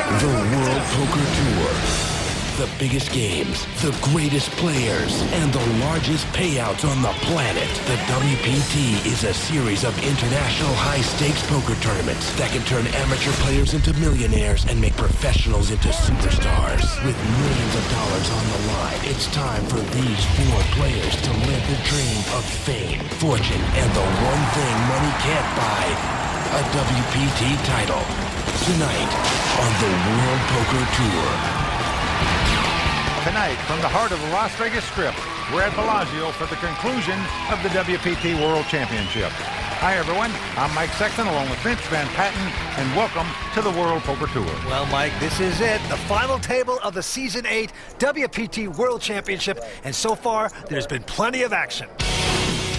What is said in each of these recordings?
The World Poker Tour. The biggest games, the greatest players, and the largest payouts on the planet. The WPT is a series of international high-stakes poker tournaments that can turn amateur players into millionaires and make professionals into superstars. With millions of dollars on the line, it's time for these 4 players to live the dream of fame, fortune, and the one thing money can't buy, a WPT title. Tonight on the World Poker Tour. Tonight, from the heart of the Las Vegas Strip, we're at Bellagio for the conclusion of the WPT World Championship. Hi, everyone. I'm Mike Sexton, along with Vince Van Patten, and welcome to the World Poker Tour. Well, Mike, this is it, the final table of the Season 8 WPT World Championship, and so far, there's been plenty of action.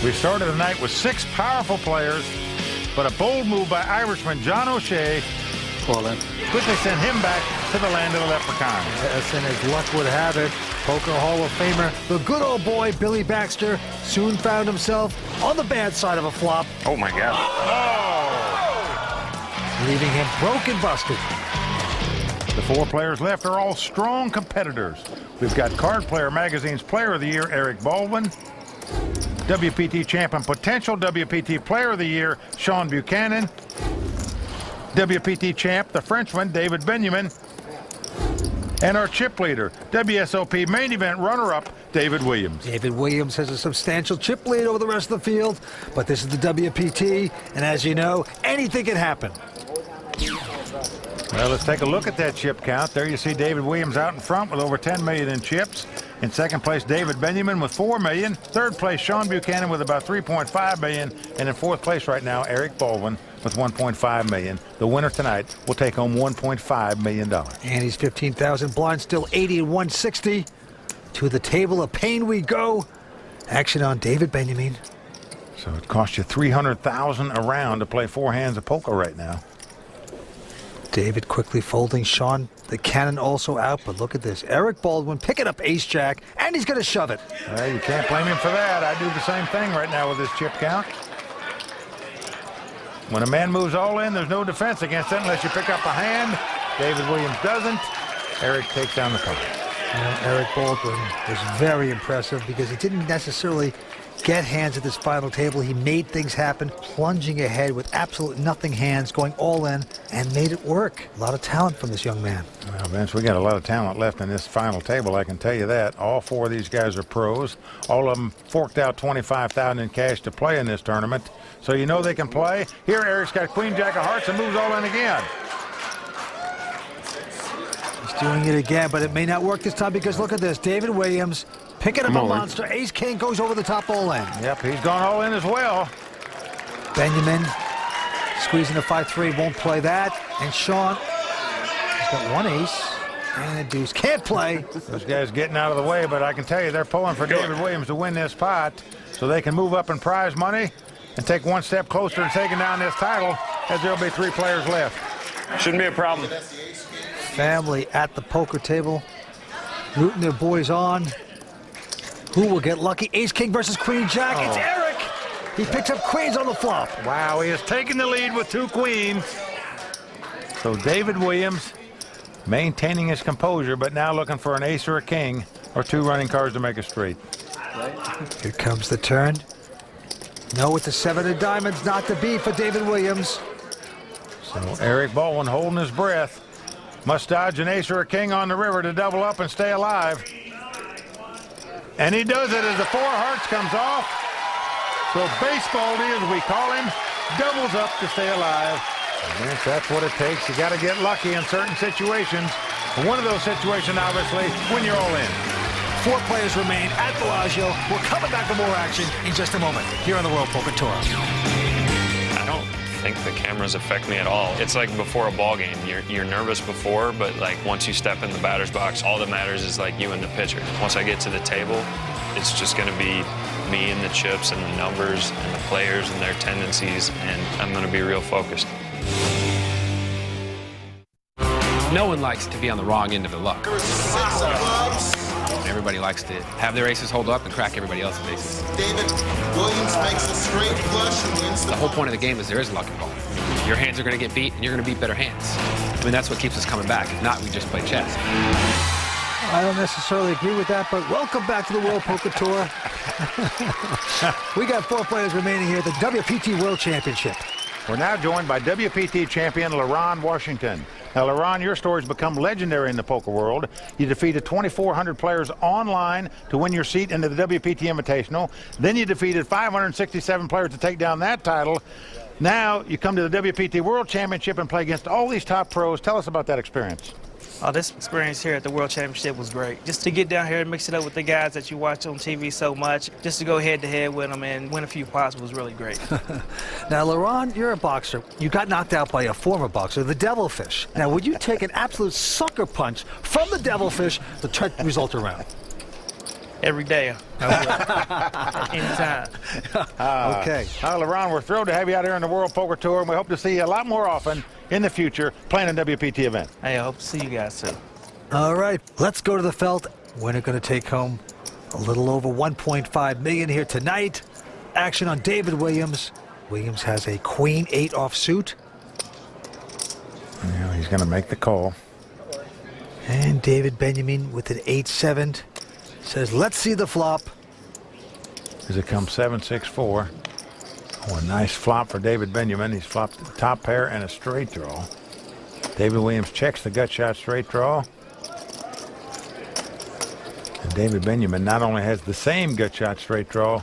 We started the night with 6 powerful players, but a bold move by Irishman John O'Shea quickly sent him back to the land of the leprechauns. Yes, and as luck would have it, Poker Hall of Famer, the good old boy Billy Baxter, soon found himself on the bad side of a flop. Oh, my God. Oh! Leaving him broke and busted. The 4 players left are all strong competitors. We've got Card Player Magazine's Player of the Year, Eric Baldwin, WPT Champ and potential WPT Player of the Year, Shawn Buchanan, WPT Champ, the Frenchman, David Benyamine, and our chip leader, WSOP Main Event runner-up, David Williams. David Williams has a substantial chip lead over the rest of the field, but this is the WPT, and as you know, anything can happen. Well, let's take a look at that chip count. There you see David Williams out in front with over 10 million in chips. In second place, David Benyamine with 4 million. Third place, Shawn Buchanan with about 3.5 million. And in fourth place right now, Eric Baldwin with 1.5 million. The winner tonight will take home $1.5 million. And he's 15,000 blind, still 80 and 160. To the table of pain we go. Action on David Benyamine. So it costs you $300,000 a round to play 4 hands of poker right now. David quickly folding. Shawn, the cannon, also out, but look at this. Eric Baldwin picking up ace-jack, and he's going to shove it. Well, you can't blame him for that. I do the same thing right now with this chip count. When a man moves all in, there's no defense against it unless you pick up a hand. David Williams doesn't. Eric takes down the card. Eric Baldwin was very impressive because he didn't necessarily get hands at this final table. He made things happen, plunging ahead with absolutely nothing hands, going all in, and made it work. A lot of talent from this young man. Well, Vince, we got a lot of talent left in this final table, I can tell you that. All 4 of these guys are pros. All of them forked out $25,000 in cash to play in this tournament. So you know they can play. Here, Eric's got Queen Jack of Hearts and moves all in again. He's doing it again, but it may not work this time because look at this. David Williams picking up a monster. Ace-king goes over the top all in. Yep, he's gone all in as well. Benyamine squeezing the 5-3, won't play that. And Shawn, he's got 1 ace and a deuce. Can't play. Those guys getting out of the way, but I can tell you they're pulling for David Williams to win this pot so they can move up in prize money and take 1 step closer to taking down this title, as there'll be 3 players left. Shouldn't be a problem. Family at the poker table, rooting their boys on. Who will get lucky? Ace-king versus Queen-jack. It's Eric. He picks up queens on the flop. Wow, he has taken the lead with 2 queens. So David Williams maintaining his composure, but now looking for an ace or a king or 2 running cards to make a straight. Here comes the turn. No, with the 7 of diamonds, not to be for David Williams. So Eric Baldwin holding his breath. Must dodge an ace or a king on the river to double up and stay alive. And he does it as the 4 hearts comes off. So Basebaldy, as we call him, doubles up to stay alive. And yes, that's what it takes. You got to get lucky in certain situations. And one of those situations, obviously, when you're all in. 4 players remain at Bellagio. We're coming back for more action in just a moment here on the World Poker Tour. I don't think the cameras affect me at all. It's like before a ball game. You're nervous before, but like once you step in the batter's box, all that matters is like you and the pitcher. Once I get to the table, it's just going to be me and the chips and the numbers and the players and their tendencies, and I'm going to be real focused. No one likes to be on the wrong end of the luck. Everybody likes to have their aces hold up and crack everybody else's aces. David Williams makes a straight flush and wins The whole point of the game is there is luck involved. Your hands are going to get beat, and you're going to beat better hands. I mean, that's what keeps us coming back. If not, we just play chess. I don't necessarily agree with that, but welcome back to the World Poker Tour. We got 4 players remaining here at the WPT World Championship. We're now joined by WPT champion LaRon Washington. Now, LaRon, your story's become legendary in the poker world. You defeated 2,400 players online to win your seat into the WPT Invitational. Then you defeated 567 players to take down that title. Now you come to the WPT World Championship and play against all these top pros. Tell us about that experience. This experience here at the World Championship was great. Just to get down here and mix it up with the guys that you watch on TV so much, just to go head-to-head with them and win a few pots was really great. Now, LaRon, you're a boxer. You got knocked out by a former boxer, the Devilfish. Now, would you take an absolute sucker punch from the Devilfish to turn the result around? Every day. Anytime. Okay. LaRon, we're thrilled to have you out here on the World Poker Tour, and we hope to see you a lot more often in the future playing in WPT events. Hey, I hope to see you guys soon. All right, let's go to the felt. Winner going to take home a little over $1.5 million here tonight. Action on David Williams. Williams has a Queen 8 offsuit. Yeah, he's going to make the call. And David Benyamine with an 8-7 says, let's see the flop. As it comes 7-6-4. Oh, a nice flop for David Benyamine. He's flopped the top pair and a straight draw. David Williams checks the gut shot straight draw. And David Benyamine not only has the same gut shot straight draw,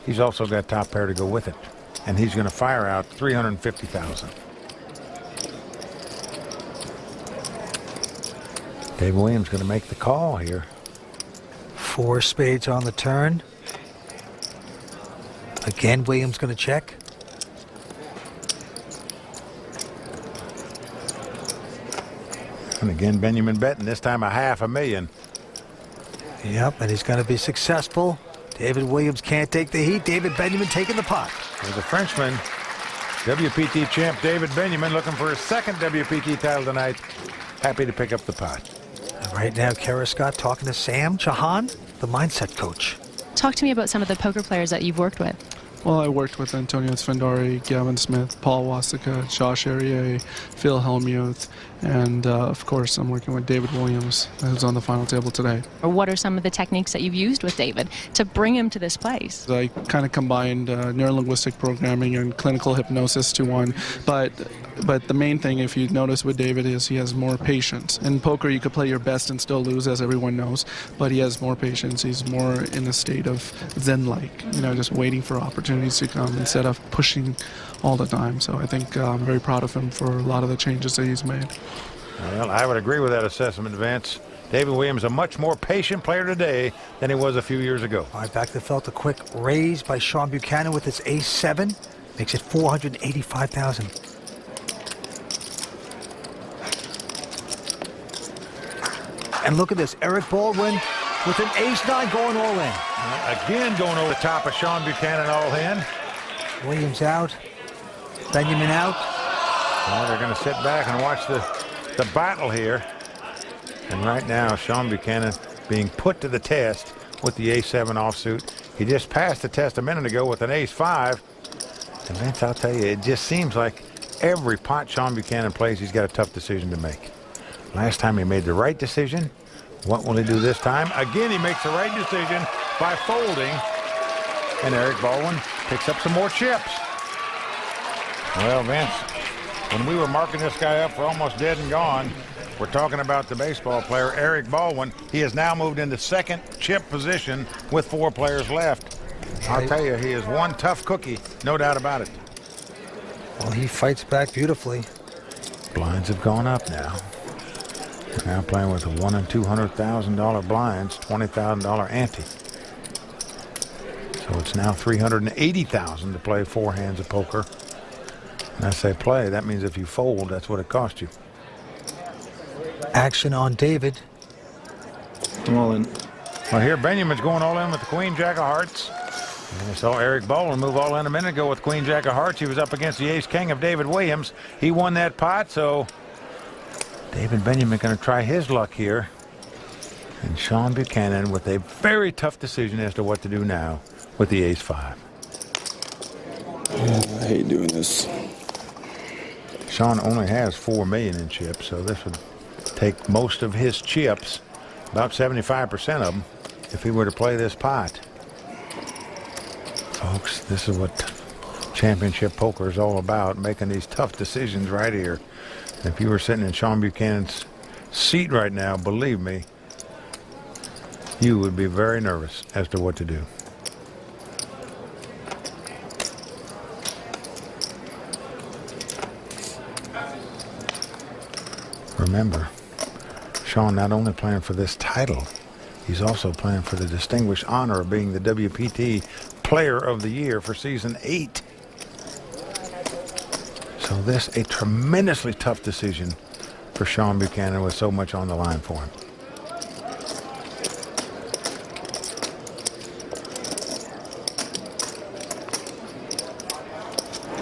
he's also got top pair to go with it. And he's going to fire out $350,000. David Williams going to make the call here. 4 spades on the turn. Again, Williams going to check. And again, Benyamine betting, this time $500,000. Yep, and he's going to be successful. David Williams can't take the heat. David Benyamine taking the pot. There's a Frenchman, WPT champ David Benyamine, looking for his second WPT title tonight. Happy to pick up the pot. Right now, Kara Scott talking to Sam Shawn, the mindset coach. Talk to me about some of the poker players that you've worked with. Well, I worked with Antonio Sfendari, Gavin Smith, Paul Wasika, Josh Arier, Phil Hellmuth, and of course I'm working with David Williams, who's on the final table today. Or what are some of the techniques that you've used with David to bring him to this place? I kind of combined neurolinguistic programming and clinical hypnosis to one, but the main thing, if you notice with David, is he has more patience. In poker, you could play your best and still lose, as everyone knows, but he has more patience. He's more in a state of zen-like, just waiting for opportunities to come instead of pushing all the time. So I think I'm very proud of him for a lot of the changes that he's made. Well, I would agree with that assessment, Vince. David Williams, a much more patient player today than he was a few years ago. All right, back to the felt. A quick raise by Shawn Buchanan with his ace-7. Makes it $485,000. And look at this, Eric Baldwin with an ace-9 going all in. Again going over the top of Shawn Buchanan all in. Williams out. Benyamine out. Well, they're going to sit back and watch the battle here. And right now, Shawn Buchanan being put to the test with the ace-7 offsuit. He just passed the test a minute ago with an ace-5. And Vince, I'll tell you, it just seems like every pot Shawn Buchanan plays, he's got a tough decision to make. Last time he made the right decision. What will he do this time? Again, he makes the right decision by folding. And Eric Baldwin picks up some more chips. Well, Vince, when we were marking this guy up for almost dead and gone, we're talking about the baseball player, Eric Baldwin. He has now moved into second chip position with 4 players left. I'll tell you, he is one tough cookie, no doubt about it. Well, he fights back beautifully. Blinds have gone up now. We're now playing with $100,000 and $200,000 blinds, $20,000 ante. So it's now $380,000 to play 4 hands of poker. And I say play, that means if you fold, that's what it cost you. Action on David. I'm all in. Well, here Benyamine's going all in with the Queen Jack of Hearts. And I saw Eric Baldwin move all in a minute ago with Queen Jack of Hearts. He was up against the Ace King of David Williams. He won that pot, so David Benyamine going to try his luck here. And Shawn Buchanan with a very tough decision as to what to do now with the ace-5. I hate doing this. Shawn only has $4 million in chips, so this would take most of his chips, about 75% of them, if he were to play this pot. Folks, this is what championship poker is all about, making these tough decisions right here. If you were sitting in Shawn Buchanan's seat right now, believe me, you would be very nervous as to what to do. Remember, Shawn not only playing for this title, he's also playing for the distinguished honor of being the WPT Player of the Year for Season 8. So this a tremendously tough decision for Shawn Buchanan with so much on the line for him.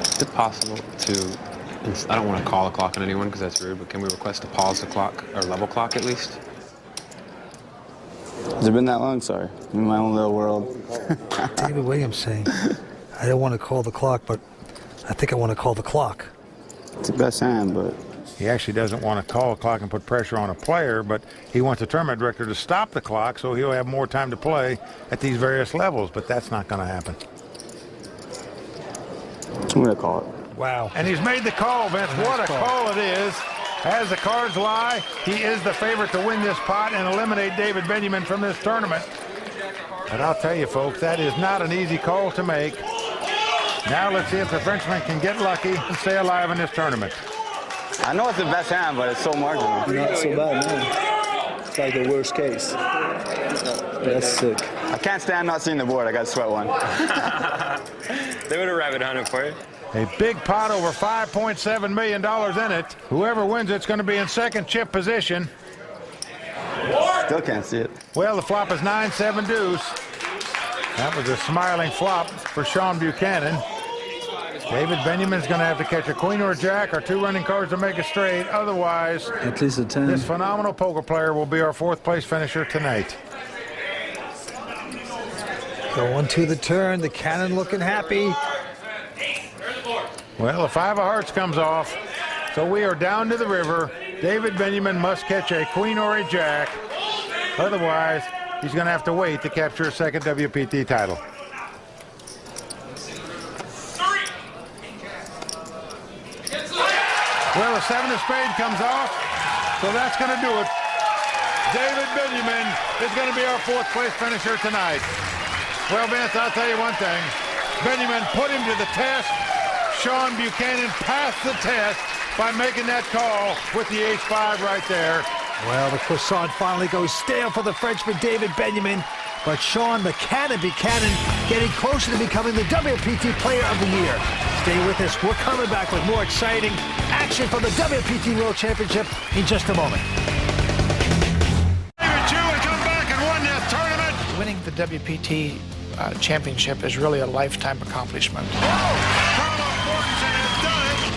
Is it possible to, I don't want to call a clock on anyone because that's rude, but can we request to pause the clock or level clock at least? Has it been that long? Sorry. I'm in my own little world. David Williams saying, I don't want to call the clock, but I think I want to call the clock. It's the best hand, but... He actually doesn't want to call a clock and put pressure on a player, but he wants the tournament director to stop the clock so he'll have more time to play at these various levels, but that's not going to happen. I'm going to call it. Wow. And he's made the call, Vince. What a call it is. As the cards lie, he is the favorite to win this pot and eliminate David Benyamine from this tournament. But I'll tell you, folks, that is not an easy call to make. Now let's see if the Frenchman can get lucky and stay alive in this tournament. I know it's the best hand, but it's so marginal. Not so bad, man. It's like the worst case. That's sick. I can't stand not seeing the board. I got to sweat one. They would have rabbit hunted for you. A big pot over $5.7 million in it. Whoever wins it's going to be in second chip position. Still can't see it. Well, the flop is 9-7 deuce. That was a smiling flop for Shawn Buchanan. David Benyamine's going to have to catch a queen or a jack or two running cards to make it straight. Otherwise, At least a 10. this phenomenal poker player will be our fourth place finisher tonight. Going to the turn, the cannon looking happy. Well, the 5 of hearts comes off, so we are down to the river. David Benyamine must catch a queen or a jack. Otherwise, he's going to have to wait to capture a second WPT title. Well, the 7 of spades comes off, so that's going to do it. David Benyamine is going to be our fourth place finisher tonight. Well, Vince, I'll tell you one thing. Benyamine put him to the test. Shawn Buchanan passed the test by making that call with the ace-5 right there. Well, the croissant finally goes stale for the Frenchman, David Benyamine. But Shawn the Cannon Buchanan getting closer to becoming the WPT Player of the Year. Stay with us. We're coming back with more exciting action from the WPT World Championship in just a moment. David Chu come back and won this tournament. Winning the WPT championship is really a lifetime accomplishment.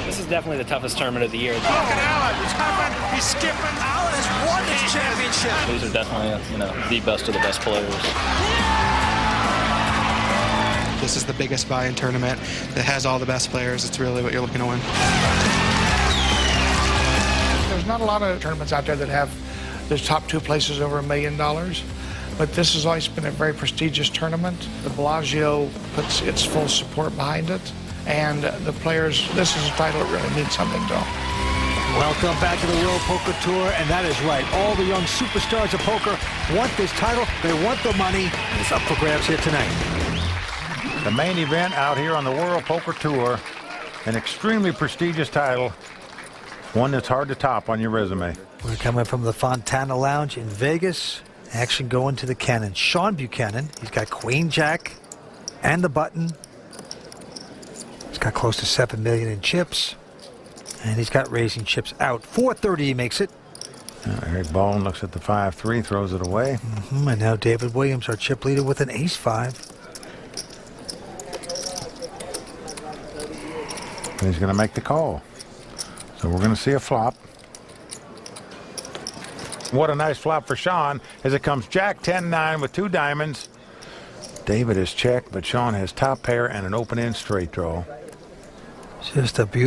This is definitely the toughest tournament of the year. Look at Allen. He's coming. He's skipping. Allen has won this championship. These are definitely, the best of the best players. This is the biggest buy-in tournament that has all the best players. It's really what you're looking to win. There's not a lot of tournaments out there that have the top 2 places over $1 million. But this has always been a very prestigious tournament. The Bellagio puts its full support behind it. And the players, this is a title that really means something to them. Welcome back to the World Poker Tour, and that is right. All the young superstars of poker want this title. They want the money. It's up for grabs here tonight. The main event out here on the World Poker Tour, an extremely prestigious title, one that's hard to top on your resume. We're coming from the Fontana Lounge in Vegas. Action going to the cannon. Shawn Buchanan, he's got queen jack and the button. He's got close to $7 million in chips. And he's got raising chips out. 430 he makes it. Eric Baldwin looks at the 5-3, throws it away. And now David Williams, our chip leader, with an ace-5. And he's going to make the call. So we're going to see a flop. What a nice flop for Shawn as it comes Jack 10-9 with 2 diamonds. David is checked, but Shawn has top pair and an open-end straight draw. Just a beautiful